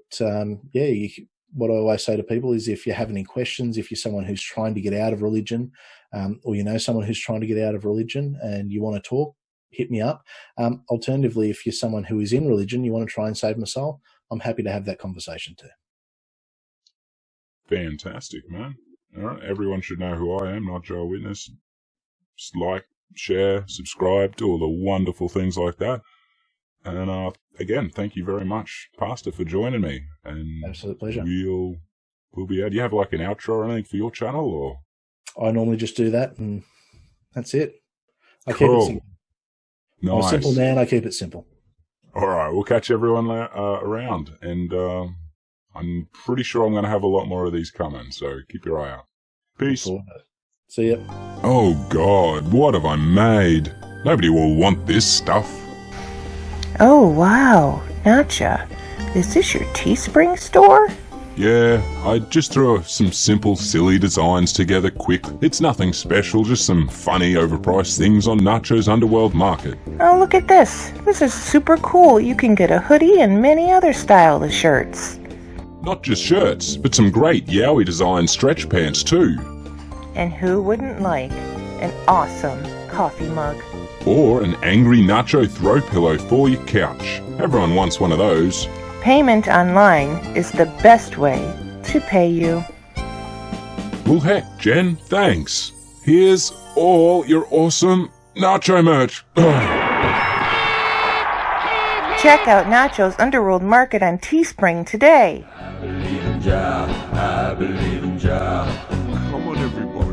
what I always say to people is, if you have any questions, if you're someone who's trying to get out of religion, or someone who's trying to get out of religion and you want to talk, hit me up. Alternatively, if you're someone who is in religion, you want to try and save my soul, I'm happy to have that conversation too. Fantastic, man. All right, everyone should know who I am, NotJah Witness. Just like, share, subscribe, do all the wonderful things like that. And again, thank you very much, Pastor, for joining me. And absolute pleasure. We'll be out. Do you have like an outro or anything for your channel, or? I normally just do that, and that's it. I keep it simple. Nice. I'm a simple man. I keep it simple. All right, we'll catch everyone around, and I'm pretty sure I'm going to have a lot more of these coming. So keep your eye out. Peace. See ya. Oh God, what have I made? Nobody will want this stuff. Oh, wow. NotJah, is this your Teespring store? Yeah, I just threw some simple, silly designs together quick. It's nothing special, just some funny, overpriced things on Nacho's Underworld Market. Oh, look at this. This is super cool. You can get a hoodie and many other style of shirts. Not just shirts, but some great Yowie design stretch pants too. And who wouldn't like an awesome coffee mug? Or an angry Nacho throw pillow for your couch. Everyone wants one of those. Payment online is the best way to pay you. Well, heck, Jen, thanks. Here's all your awesome Nacho merch. Check out Nacho's Underworld Market on Teespring today. I believe in Jah. I believe in Jah. Come on, everybody.